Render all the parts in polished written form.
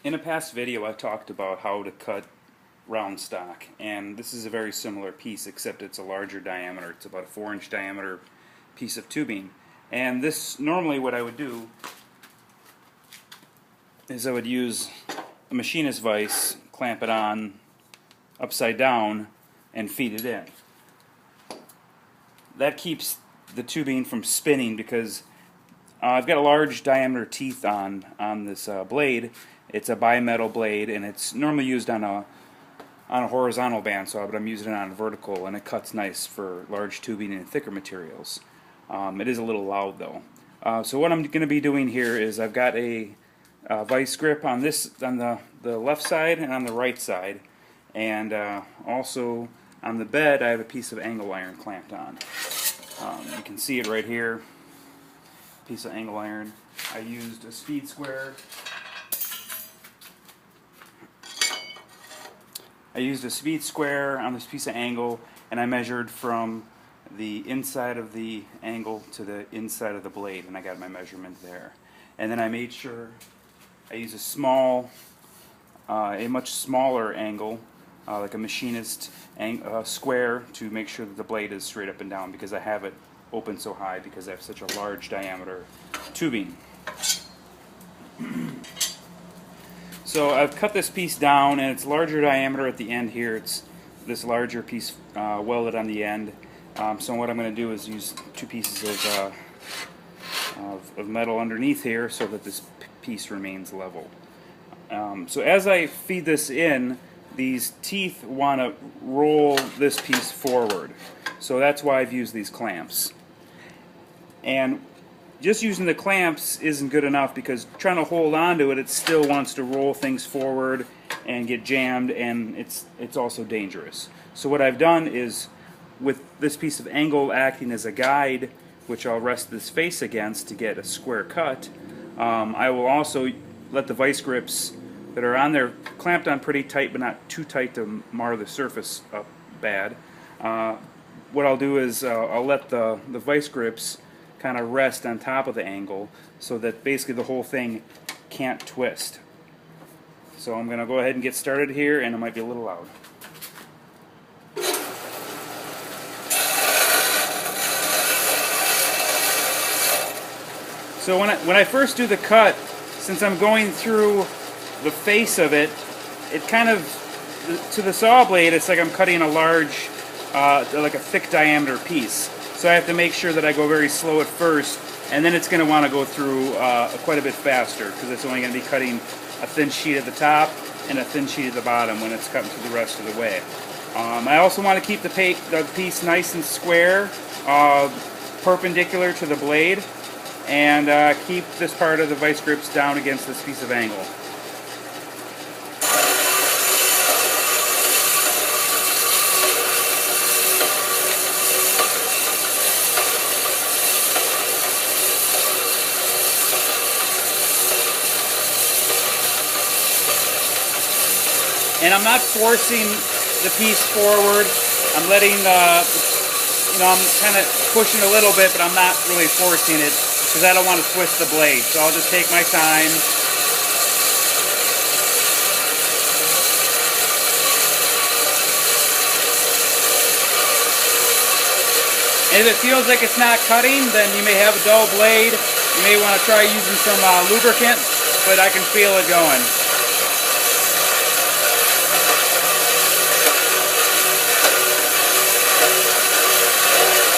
In a past video I talked about how to cut round stock, and this is a very similar piece except it's a larger diameter. It's about a 4-inch diameter piece of tubing. And this, normally what I would do is I would use a machinist vise, clamp it on upside down, and feed it in. That keeps the tubing from spinning because I've got a large diameter teeth on this blade. It's a bimetal blade, and it's normally used on a horizontal bandsaw, but I'm using it on a vertical, and it cuts nice for large tubing and thicker materials. It is a little loud though. So what I'm going to be doing here is I've got a vice grip on the left side and on the right side, and also on the bed I have a piece of angle iron clamped on. You can see it right here. Piece of angle iron. I used a speed square. I used a speed square on this piece of angle, and I measured from the inside of the angle to the inside of the blade, and I got my measurement there. And then I made sure I use a much smaller angle, like a machinist square, to make sure that the blade is straight up and down, because I have it open so high because I have such a large diameter tubing. So I've cut this piece down, and it's larger diameter at the end here. It's this larger piece welded on the end. So what I'm going to do is use two pieces of metal underneath here so that this piece remains level. So as I feed this in, these teeth want to roll this piece forward. So that's why I've used these clamps. And just using the clamps isn't good enough, because trying to hold on to it, it still wants to roll things forward and get jammed, and it's also dangerous. So what I've done is, with this piece of angle acting as a guide, which I'll rest this face against to get a square cut, I will also let the vice grips that are on there clamped on pretty tight, but not too tight to mar the surface up bad. What I'll do is I'll let the vice grips kind of rest on top of the angle, so that basically the whole thing can't twist. So I'm going to go ahead and get started here, and it might be a little loud. So when I first do the cut, since I'm going through the face of it, it kind of, to the saw blade, it's like I'm cutting a large, like a thick diameter piece. So I have to make sure that I go very slow at first, and then it's going to want to go through quite a bit faster, because it's only going to be cutting a thin sheet at the top and a thin sheet at the bottom when it's cutting through the rest of the way. I also want to keep the piece nice and square, perpendicular to the blade, and keep this part of the vice grips down against this piece of angle. And I'm not forcing the piece forward. I'm letting, I'm kind of pushing a little bit, but I'm not really forcing it, because I don't want to twist the blade. So I'll just take my time. And if it feels like it's not cutting, then you may have a dull blade. You may want to try using some lubricant, but I can feel it going.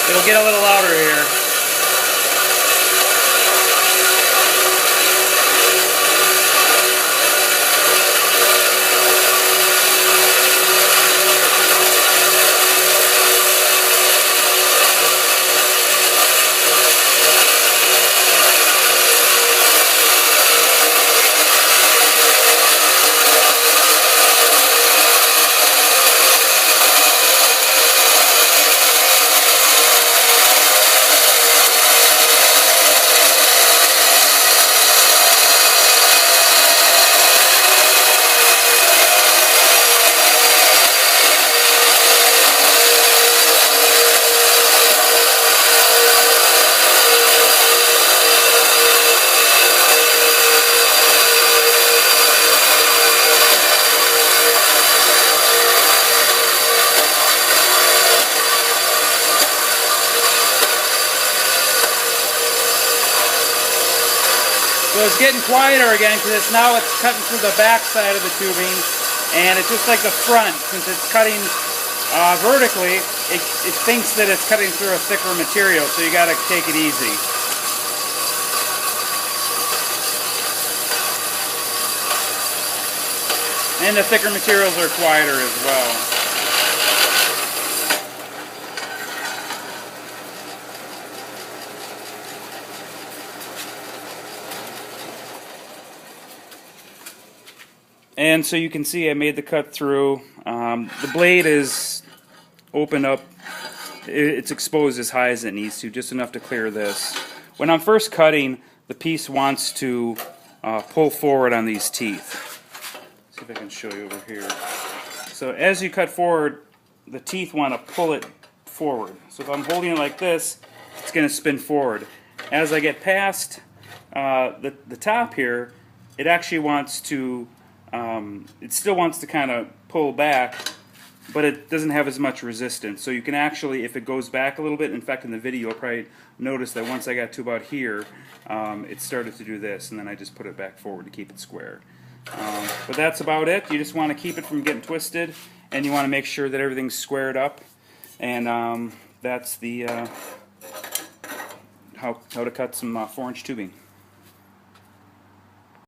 It'll get a little louder here. So it's getting quieter again because it's cutting through the back side of the tubing, and it's just like the front. Since it's cutting vertically, it thinks that it's cutting through a thicker material, so you got to take it easy. And the thicker materials are quieter as well. And so you can see I made the cut through. The blade is opened up. It's exposed as high as it needs to, just enough to clear this. When I'm first cutting, the piece wants to pull forward on these teeth. See if I can show you over here. So as you cut forward, the teeth want to pull it forward. So if I'm holding it like this, it's going to spin forward. As I get past the top here, it actually wants to, it still wants to kind of pull back, but it doesn't have as much resistance. So you can actually, if it goes back a little bit, in fact in the video you'll probably notice that once I got to about here, it started to do this, and then I just put it back forward to keep it square. But that's about it. You just want to keep it from getting twisted, and you want to make sure that everything's squared up, and that's the how to cut some 4-inch tubing.